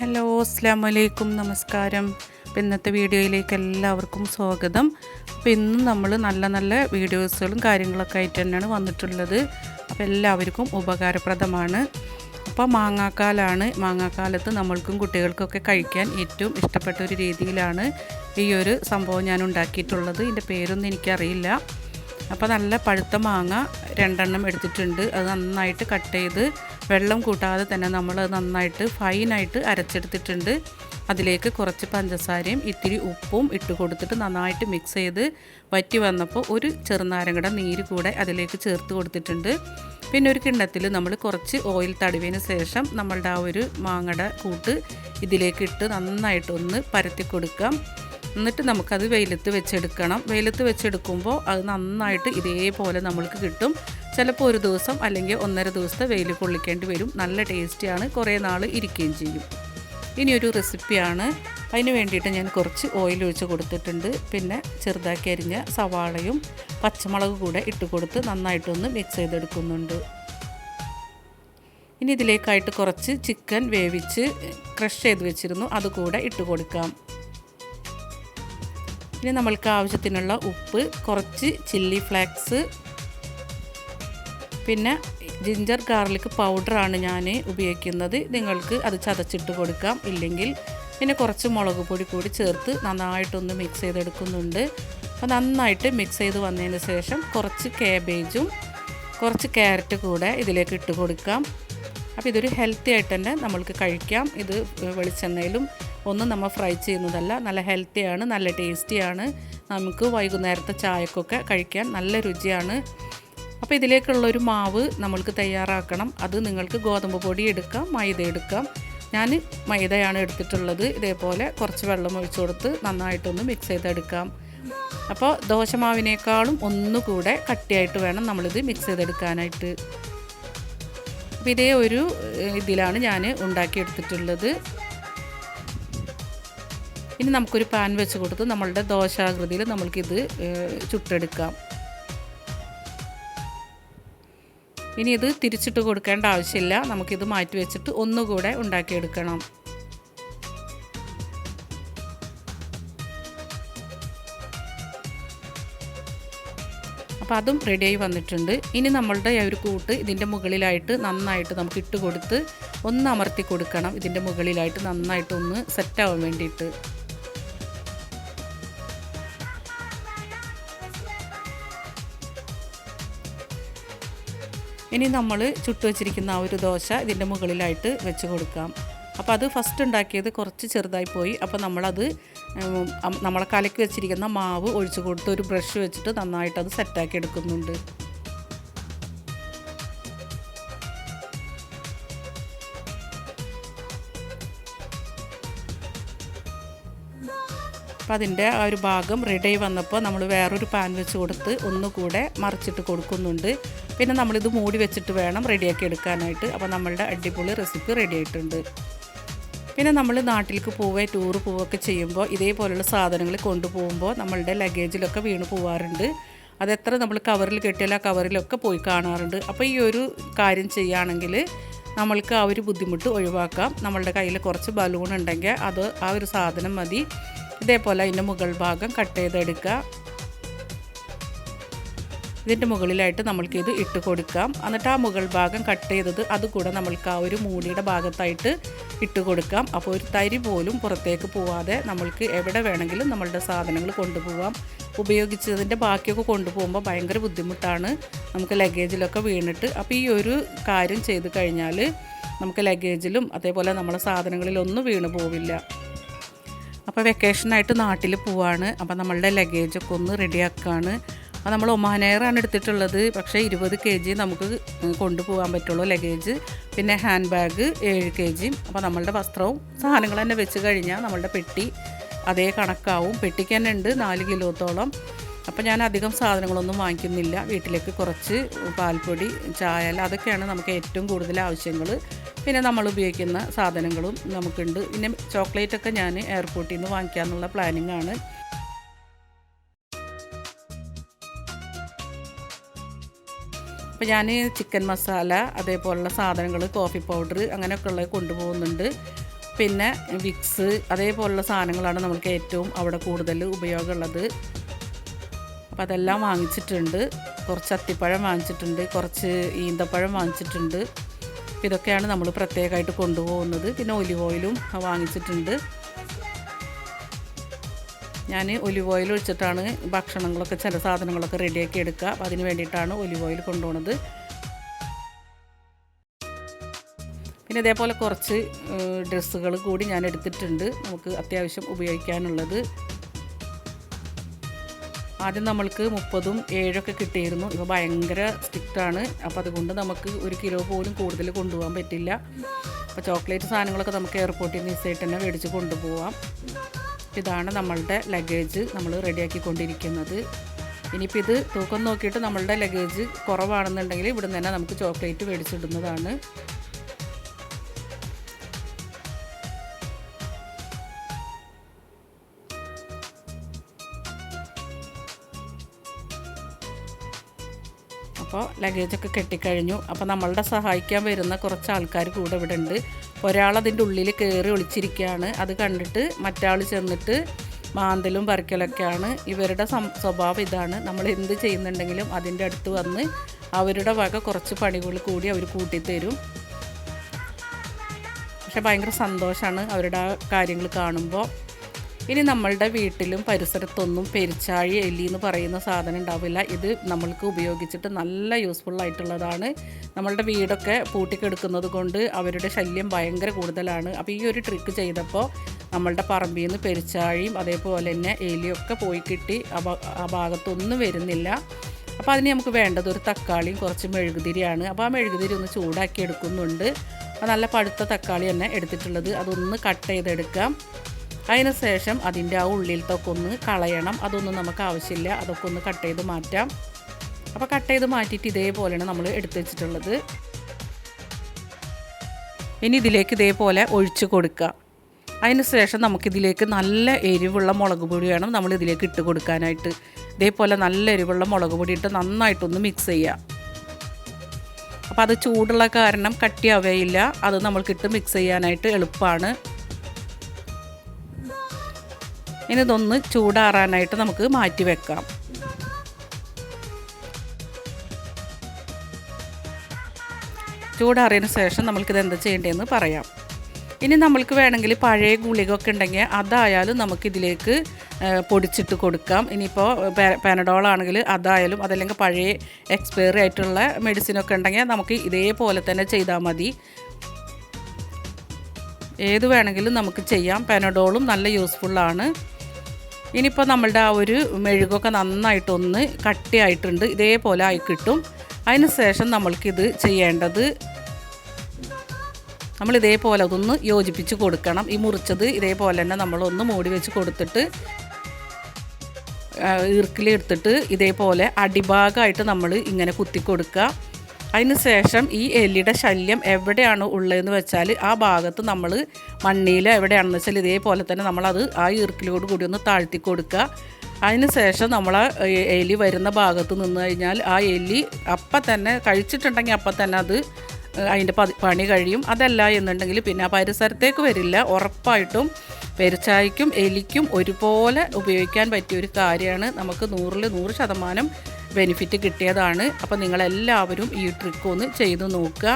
Hello അസ്സലാമലൈക്കും നമസ്കാരം. അപ്പോൾ ഇന്നത്തെ വീഡിയോയിലേക്ക് എല്ലാവർക്കും സ്വാഗതം. അപ്പോൾ ഇന്നും നമ്മൾ നല്ല നല്ല വീഡിയോസുകളും കാര്യങ്ങളൊക്കെ ആയിട്ട് തന്നെയാണ് വന്നിട്ടുള്ളത്. അപ്പോൾ എല്ലാവർക്കും ഉപകാരപ്രദമാണ്. അപ്പോൾ മാങ്ങാക്കാലാണ്. മാങ്ങാക്കാലത്ത് നമ്മൾക്കും കുട്ടികൾക്കൊക്കെ കഴിക്കാൻ ഏറ്റവും ഇഷ്ടപ്പെട്ട ഒരു രീതിയിലാണ് ഈ ഒരു സംഭവം ഞാൻ ഉണ്ടാക്കിയിട്ടുള്ളത്. ഇതിൻ്റെ പേരൊന്നും എനിക്കറിയില്ല. അപ്പോൾ നല്ല പഴുത്ത മാങ്ങ 2 എടുത്തിട്ടുണ്ട്. അത് നന്നായിട്ട് കട്ട് ചെയ്ത് വെള്ളം കൂട്ടാതെ തന്നെ നമ്മൾ നന്നായിട്ട് ഫൈനായിട്ട് അരച്ചെടുത്തിട്ടുണ്ട്. അതിലേക്ക് കുറച്ച് പഞ്ചസാരയും ഇത്തിരി ഉപ്പും ഇട്ട് കൊടുത്തിട്ട് നന്നായിട്ട് മിക്സ് ചെയ്ത് വറ്റി വന്നപ്പോൾ ഒരു ചെറുനാരങ്ങയുടെ നീര് കൂടെ അതിലേക്ക് ചേർത്ത് കൊടുത്തിട്ടുണ്ട്. പിന്നെ ഒരു കിണ്ണത്തിൽ നമ്മൾ കുറച്ച് ഓയിൽ തടവിന് ശേഷം നമ്മളുടെ ആ ഒരു മാങ്ങയുടെ കൂട്ട് ഇതിലേക്ക് ഇട്ട് നന്നായിട്ടൊന്ന് പരത്തി കൊടുക്കാം. എന്നിട്ട് നമുക്കത് വെയിലത്ത് വെച്ചെടുക്കണം. വെയിലത്ത് വെച്ചെടുക്കുമ്പോൾ അത് നന്നായിട്ട് ഇതേപോലെ നമ്മൾക്ക് കിട്ടും. ചിലപ്പോൾ ഒരു ദിവസം അല്ലെങ്കിൽ 1.5 ദിവസത്തെ വെയിൽ കൊള്ളിക്കേണ്ടി വരും. നല്ല ടേസ്റ്റിയാണ്, കുറേ നാൾ ഇരിക്കുകയും ചെയ്യും. ഇനിയൊരു റെസിപ്പിയാണ്. അതിന് വേണ്ടിയിട്ട് ഞാൻ കുറച്ച് ഓയിൽ ഒഴിച്ച് കൊടുത്തിട്ടുണ്ട്. പിന്നെ ചെറുതാക്കി അരിഞ്ഞ സവാളയും പച്ചമുളക് കൂടെ ഇട്ട് കൊടുത്ത് നന്നായിട്ടൊന്ന് മിക്സ് ചെയ്തെടുക്കുന്നുണ്ട്. ഇനി ഇതിലേക്കായിട്ട് കുറച്ച് ചിക്കൻ വേവിച്ച് ക്രഷ് ചെയ്ത് വെച്ചിരുന്നു, അതുകൂടെ ഇട്ട് കൊടുക്കാം. ഇനി നമ്മൾക്ക് ആവശ്യത്തിനുള്ള ഉപ്പ്, കുറച്ച് ചില്ലി ഫ്ലേക്സ്, പിന്നെ ജിഞ്ചർ ഗാർലിക് പൗഡറാണ് ഞാൻ ഉപയോഗിക്കുന്നത്. നിങ്ങൾക്ക് അത് ചതച്ചിട്ട് കൊടുക്കാം. ഇല്ലെങ്കിൽ പിന്നെ കുറച്ച് മുളക് പൊടി കൂടി ചേർത്ത് നന്നായിട്ടൊന്ന് മിക്സ് ചെയ്തെടുക്കുന്നുണ്ട്. അപ്പോൾ നന്നായിട്ട് മിക്സ് ചെയ്ത് വന്നതിന് ശേഷം കുറച്ച് കാബേജും കുറച്ച് ക്യാരറ്റ് കൂടെ ഇതിലേക്ക് ഇട്ട് കൊടുക്കാം. അപ്പോൾ ഇതൊരു ഹെൽത്തി ആയിട്ട് തന്നെ നമ്മൾക്ക് കഴിക്കാം. ഇത് വെളിച്ചെണ്ണയിലും ഒന്നും നമ്മൾ ഫ്രൈ ചെയ്യുന്നതല്ല. നല്ല ഹെൽത്തിയാണ്, നല്ല ടേസ്റ്റിയാണ്. നമുക്ക് വൈകുന്നേരത്തെ ചായക്കൊക്കെ കഴിക്കാൻ നല്ല രുചിയാണ്. അപ്പോൾ ഇതിലേക്കുള്ളൊരു മാവ് നമ്മൾക്ക് തയ്യാറാക്കണം. അത് നിങ്ങൾക്ക് ഗോതമ്പ് പൊടി എടുക്കാം, മൈദ എടുക്കാം. ഞാൻ മൈദയാണ് എടുത്തിട്ടുള്ളത്. ഇതേപോലെ കുറച്ച് വെള്ളം ഒഴിച്ചു കൊടുത്ത് നന്നായിട്ടൊന്ന് മിക്സ് ചെയ്തെടുക്കാം. അപ്പോൾ ദോശമാവിനേക്കാളും ഒന്നുകൂടെ കട്ടിയായിട്ട് വേണം നമ്മളിത് മിക്സ് ചെയ്തെടുക്കാനായിട്ട്. അപ്പോൾ ഇതേ ഒരു ഇതിലാണ് ഞാൻ ഉണ്ടാക്കിയെടുത്തിട്ടുള്ളത്. ഇനി നമുക്കൊരു പാൻ വെച്ച് കൊടുത്ത് നമ്മളുടെ ദോശാകൃതിയിൽ നമ്മൾക്കിത് ചുട്ടെടുക്കാം. ഇനി ഇത് തിരിച്ചിട്ട് കൊടുക്കേണ്ട ആവശ്യമില്ല. നമുക്കിത് മാറ്റി വെച്ചിട്ട് ഒന്നുകൂടെ ഉണ്ടാക്കിയെടുക്കണം. അപ്പോൾ അതും റെഡിയായി വന്നിട്ടുണ്ട്. ഇനി നമ്മളുടെ ഒരു കൂട്ട് ഇതിൻ്റെ മുകളിലായിട്ട് നന്നായിട്ട് നമുക്ക് ഇട്ട് കൊടുത്ത് ഒന്ന് അമർത്തി കൊടുക്കണം. ഇതിൻ്റെ മുകളിലായിട്ട് നന്നായിട്ടൊന്ന് സെറ്റാവാൻ വേണ്ടിയിട്ട്. ഇനി നമ്മൾ ചുട്ടു വച്ചിരിക്കുന്ന ആ ഒരു ദോശ ഇതിൻ്റെ മുകളിലായിട്ട് വെച്ച് കൊടുക്കാം. അപ്പോൾ അത് ഫസ്റ്റ് ഉണ്ടാക്കിയത് കുറച്ച് ചെറുതായി പോയി. അപ്പോൾ നമ്മളത് നമ്മളെ കലക്കി വെച്ചിരിക്കുന്ന മാവ് ഒഴിച്ച് കൊടുത്ത് ഒരു ബ്രഷ് വെച്ചിട്ട് നന്നായിട്ട് അത് സെറ്റാക്കി എടുക്കുന്നുണ്ട്. അപ്പോൾ അതിൻ്റെ ആ ഒരു ഭാഗം റെഡിയായി വന്നപ്പോൾ നമ്മൾ വേറൊരു പാൻ വെച്ച് കൊടുത്ത് ഒന്നുകൂടെ മറിച്ചിട്ട് കൊടുക്കുന്നുണ്ട്. പിന്നെ നമ്മളിത് മൂടി വെച്ചിട്ട് വേണം റെഡിയാക്കി എടുക്കാനായിട്ട്. അപ്പോൾ നമ്മളുടെ അടിപൊളി റെസിപ്പി റെഡി ആയിട്ടുണ്ട്. പിന്നെ നമ്മൾ നാട്ടിലേക്ക് ടൂർ പോവുകയൊക്കെ ചെയ്യുമ്പോൾ ഇതേപോലുള്ള സാധനങ്ങൾ കൊണ്ടുപോകുമ്പോൾ നമ്മളുടെ ലഗേജിലൊക്കെ വീണ് പോവാറുണ്ട്. അതെത്ര നമ്മൾ കവറിൽ കെട്ടിയാൽ ആ കവറിലൊക്കെ പോയി കാണാറുണ്ട്. അപ്പോൾ ഈ ഒരു കാര്യം ചെയ്യുകയാണെങ്കിൽ നമ്മൾക്ക് ആ ഒരു ബുദ്ധിമുട്ട് ഒഴിവാക്കാം. നമ്മളുടെ കയ്യിൽ കുറച്ച് ബലൂൺ ഉണ്ടെങ്കിൽ അത് ആ ഒരു സാധനം മതി. ഇതേപോലെ അതിൻ്റെ മുകൾ ഭാഗം കട്ട് ചെയ്തെടുക്കുക. ഇതിൻ്റെ മുകളിലായിട്ട് നമ്മൾക്കിത് ഇട്ട് കൊടുക്കാം. എന്നിട്ട് ആ മുകൾ ഭാഗം കട്ട് ചെയ്തത് അതുകൂടെ നമ്മൾക്ക് ആ ഒരു മൂടിയുടെ ഭാഗത്തായിട്ട് ഇട്ട് കൊടുക്കാം. അപ്പോൾ ഒരു തരി പോലും പുറത്തേക്ക് പോവാതെ നമ്മൾക്ക് എവിടെ വേണമെങ്കിലും നമ്മളുടെ സാധനങ്ങൾ കൊണ്ടുപോകാം. ഉപയോഗിച്ചതിൻ്റെ ബാക്കിയൊക്കെ കൊണ്ടുപോകുമ്പോൾ ഭയങ്കര ബുദ്ധിമുട്ടാണ് നമുക്ക് ലഗേജിലൊക്കെ വീണിട്ട്. അപ്പോൾ ഈ ഒരു കാര്യം ചെയ്ത് കഴിഞ്ഞാൽ നമുക്ക് ലഗേജിലും അതേപോലെ നമ്മളെ സാധനങ്ങളിലൊന്നും വീണ് പോവില്ല. അപ്പോൾ വെക്കേഷനായിട്ട് നാട്ടിൽ പോവാണ്. അപ്പോൾ നമ്മളുടെ ലഗേജൊക്കെ ഒന്ന് റെഡിയാക്കുകയാണ്. അപ്പോൾ നമ്മൾ ഒമാൻ എയറാണ് എടുത്തിട്ടുള്ളത്. പക്ഷേ 20 kg നമുക്ക് കൊണ്ടുപോകാൻ പറ്റുള്ളൂ ലഗേജ്. പിന്നെ ഹാൻഡ് ബാഗ് 7 kg. അപ്പോൾ നമ്മളുടെ വസ്ത്രവും സാധനങ്ങൾ തന്നെ വെച്ച് കഴിഞ്ഞാൽ നമ്മളുടെ പെട്ടി അതേ കണക്കാവും. പെട്ടിക്ക് തന്നെ ഉണ്ട് 4 കിലോത്തോളം. അപ്പോൾ ഞാൻ അധികം സാധനങ്ങളൊന്നും വാങ്ങിക്കുന്നില്ല. വീട്ടിലേക്ക് കുറച്ച് പാൽപ്പൊടി, ചായ, അതൊക്കെയാണ് നമുക്ക് ഏറ്റവും കൂടുതൽ ആവശ്യങ്ങൾ. പിന്നെ നമ്മൾ ഉപയോഗിക്കുന്ന സാധനങ്ങളും നമുക്കുണ്ട്. പിന്നെ ചോക്ലേറ്റൊക്കെ ഞാൻ എയർപോർട്ടിൽ നിന്ന് വാങ്ങിക്കാമെന്നുള്ള പ്ലാനിങ് ആണ്. അപ്പോൾ ഞാൻ ചിക്കൻ മസാല അതേപോലുള്ള സാധനങ്ങൾ, കോഫി പൗഡർ അങ്ങനെയൊക്കെ ഉള്ളത് കൊണ്ടുപോകുന്നുണ്ട്. പിന്നെ വിക്സ് അതേപോലുള്ള സാധനങ്ങളാണ് നമ്മൾക്ക് ഏറ്റവും അവിടെ കൂടുതൽ ഉപയോഗമുള്ളത്. അപ്പോൾ അതെല്ലാം വാങ്ങിച്ചിട്ടുണ്ട്. കുറച്ച് അത്തിപ്പഴം വാങ്ങിച്ചിട്ടുണ്ട്, കുറച്ച് ഈന്തപ്പഴം വാങ്ങിച്ചിട്ടുണ്ട്. ഇതൊക്കെയാണ് നമ്മൾ പ്രത്യേകമായിട്ട് കൊണ്ടുപോകുന്നത്. പിന്നെ ഒലിവ് ഓയിലും വാങ്ങിച്ചിട്ടുണ്ട്. ഞാൻ ഒലിവ് ഓയിൽ ഒഴിച്ചിട്ടാണ് ഭക്ഷണങ്ങളൊക്കെ ചില സാധനങ്ങളൊക്കെ റെഡിയാക്കി എടുക്കുക. അപ്പോൾ അതിന് വേണ്ടിയിട്ടാണ് ഒലിവ് ഓയിൽ കൊണ്ടുപോകുന്നത്. പിന്നെ ഇതേപോലെ കുറച്ച് ഡ്രസ്സുകൾ കൂടി ഞാൻ എടുത്തിട്ടുണ്ട്, നമുക്ക് അത്യാവശ്യം ഉപയോഗിക്കാനുള്ളത്. ആദ്യം നമ്മൾക്ക് 30ഉം 7ഒക്കെ കിട്ടിയിരുന്നു. ഇപ്പോൾ ഭയങ്കര സ്ട്രിക്റ്റാണ്. അപ്പോൾ അതുകൊണ്ട് നമുക്ക് 1 കിലോ പോലും കൂടുതൽ കൊണ്ടുപോകാൻ പറ്റില്ല. അപ്പോൾ ചോക്ലേറ്റ് സാധനങ്ങളൊക്കെ നമുക്ക് എയർപോർട്ടിൽ നിന്ന് ഈസിയായിട്ട് തന്നെ മേടിച്ച് കൊണ്ടുപോകാം. ഇതാണ് നമ്മളുടെ ലഗേജ് നമ്മൾ റെഡിയാക്കിക്കൊണ്ടിരിക്കുന്നത്. ഇനിയിപ്പോൾ ഇത് തൂക്കം നോക്കിയിട്ട് നമ്മളുടെ ലഗേജ് കുറവാണെന്നുണ്ടെങ്കിൽ ഇവിടെ നിന്ന് തന്നെ നമുക്ക് ചോക്ലേറ്റ് മേടിച്ചിടുന്നതാണ്. അപ്പോൾ ലഗേജൊക്കെ കെട്ടിക്കഴിഞ്ഞു. അപ്പോൾ നമ്മളുടെ സഹായിക്കാൻ വരുന്ന കുറച്ച് ആൾക്കാർ കൂടെ ഇവിടെ ഉണ്ട്. ഒരാളതിൻ്റെ ഉള്ളിൽ കയറി ഒളിച്ചിരിക്കുകയാണ്. അത് കണ്ടിട്ട് മറ്റാൾ ചെന്നിട്ട് മാന്തലും പറിക്കലൊക്കെയാണ്. ഇവരുടെ സ്വഭാവം ഇതാണ്. നമ്മൾ എന്ത് ചെയ്യുന്നുണ്ടെങ്കിലും അതിൻ്റെ അടുത്ത് വന്ന് അവരുടെ വക കുറച്ച് പണികൾ കൂടി അവർ കൂട്ടിത്തരും. പക്ഷെ ഭയങ്കര സന്തോഷമാണ് അവരുടെ ആ കാര്യങ്ങൾ കാണുമ്പോൾ. ഇനി നമ്മളുടെ വീട്ടിലും പരിസരത്തൊന്നും പെരിച്ചാഴി എലി എന്ന് പറയുന്ന സാധനം ഉണ്ടാവില്ല. ഇത് നമ്മൾക്ക് ഉപയോഗിച്ചിട്ട് നല്ല യൂസ്ഫുള്ളായിട്ടുള്ളതാണ്. നമ്മളുടെ വീടൊക്കെ പൂട്ടിക്കെടുക്കുന്നത് കൊണ്ട് അവരുടെ ശല്യം ഭയങ്കര കൂടുതലാണ്. അപ്പോൾ ഈ ഒരു ട്രിക്ക് ചെയ്തപ്പോൾ നമ്മളുടെ പറമ്പിൽ നിന്ന് പെരിച്ചാഴിയും അതേപോലെ തന്നെ എലിയൊക്കെ പോയി കിട്ടി. ആ ഭാഗത്തൊന്നും വരുന്നില്ല. അപ്പോൾ അതിന് നമുക്ക് വേണ്ടത് ഒരു തക്കാളിയും കുറച്ച് മെഴുകുതിരിയാണ്. അപ്പോൾ ആ മെഴുകുതിരി ഒന്ന് ചൂടാക്കി എടുക്കുന്നുണ്ട്. അപ്പോൾ നല്ല പഴുത്ത തക്കാളി തന്നെ എടുത്തിട്ടുള്ളത്. അതൊന്ന് കട്ട് ചെയ്തെടുക്കാം. അതിന് ശേഷം അതിൻ്റെ ആ ഉള്ളിലത്തൊക്കെ ഒന്ന് കളയണം. അതൊന്നും നമുക്ക് ആവശ്യമില്ല. അതൊക്കെ ഒന്ന് കട്ട് ചെയ്ത് മാറ്റാം. അപ്പോൾ കട്ട് ചെയ്ത് മാറ്റിയിട്ട് ഇതേപോലെയാണ് നമ്മൾ എടുത്ത് വെച്ചിട്ടുള്ളത്. ഇനി ഇതിലേക്ക് ഇതേപോലെ ഒഴിച്ച് കൊടുക്കുക. അതിന് ശേഷം നമുക്കിതിലേക്ക് നല്ല എരിവുള്ള മുളക് പൊടി വേണം നമ്മൾ ഇതിലേക്ക് ഇട്ട് കൊടുക്കാനായിട്ട്. ഇതേപോലെ നല്ല എരിവുള്ള മുളക് പൊടി ഇട്ട് നന്നായിട്ടൊന്ന് മിക്സ് ചെയ്യുക. അപ്പോൾ അത് ചൂടുള്ള കാരണം കട്ടിയാവുകയില്ല. അത് നമ്മൾക്കിട്ട് മിക്സ് ചെയ്യാനായിട്ട് എളുപ്പമാണ്. ഇനി ഇതൊന്ന് ചൂടാറാനായിട്ട് നമുക്ക് മാറ്റി വെക്കാം. ചൂടാറിയതിന് ശേഷം നമുക്കിത് എന്താ ചെയ്യേണ്ടതെന്ന് പറയാം. ഇനി നമ്മൾക്ക് വേണമെങ്കിൽ പഴയ ഗുളികയൊക്കെ ഉണ്ടെങ്കിൽ അതായാലും നമുക്കിതിലേക്ക് പൊടിച്ചിട്ട് കൊടുക്കാം. ഇനിയിപ്പോൾ പാനഡോൾ ആണെങ്കിൽ അതായാലും, അതല്ലെങ്കിൽ പഴയ എക്സ്പയറി ആയിട്ടുള്ള മെഡിസിനൊക്കെ ഉണ്ടെങ്കിൽ നമുക്ക് ഇതേപോലെ തന്നെ ചെയ്താൽ മതി. ഏത് വേണമെങ്കിലും നമുക്ക് ചെയ്യാം. പാനഡോളും നല്ല യൂസ്ഫുള്ളാണ്. ഇനിയിപ്പോൾ നമ്മളുടെ ആ ഒരു മെഴുകൊക്കെ നന്നായിട്ടൊന്ന് കട്ടിയായിട്ടുണ്ട്. ഇതേപോലെ ആയി കിട്ടും. അതിന് ശേഷം നമ്മൾക്കിത് ചെയ്യേണ്ടത് നമ്മളിതേപോലെ അതൊന്ന് യോജിപ്പിച്ച് കൊടുക്കണം. ഈ മുറിച്ചത് ഇതേപോലെ തന്നെ നമ്മളൊന്ന് മൂടി വെച്ച് കൊടുത്തിട്ട് ഈർക്കിലെടുത്തിട്ട് ഇതേപോലെ അടിഭാഗമായിട്ട് നമ്മൾ ഇങ്ങനെ കുത്തി കൊടുക്കുക. അതിന് ശേഷം ഈ എലിയുടെ ശല്യം എവിടെയാണ് ഉള്ളതെന്ന് വെച്ചാൽ ആ ഭാഗത്ത് നമ്മൾ മണ്ണിൽ എവിടെയാണെന്ന് വെച്ചാൽ ഇതേപോലെ തന്നെ നമ്മളത് ആ ഈർക്കിലോട് കൂടി ഒന്ന് താഴ്ത്തി കൊടുക്കുക. അതിന് ശേഷം നമ്മൾ എലി വരുന്ന ഭാഗത്ത് നിന്ന് കഴിഞ്ഞാൽ ആ എലി അപ്പം തന്നെ കഴിച്ചിട്ടുണ്ടെങ്കിൽ അപ്പം തന്നെ അത് അതിൻ്റെ പണി കഴിയും. അതല്ല എന്നുണ്ടെങ്കിൽ പിന്നെ ആ പരിസരത്തേക്ക് വരില്ല. ഉറപ്പായിട്ടും പെരിച്ചാഴിക്കും എലിക്കും ഒരുപോലെ ഉപയോഗിക്കാൻ പറ്റിയൊരു കാര്യമാണ്. നമുക്ക് 100% ബെനിഫിറ്റ് കിട്ടിയതാണ്. അപ്പോൾ നിങ്ങളെല്ലാവരും ഈ ട്രിക്ക് ഒന്ന് ചെയ്തു നോക്കുക.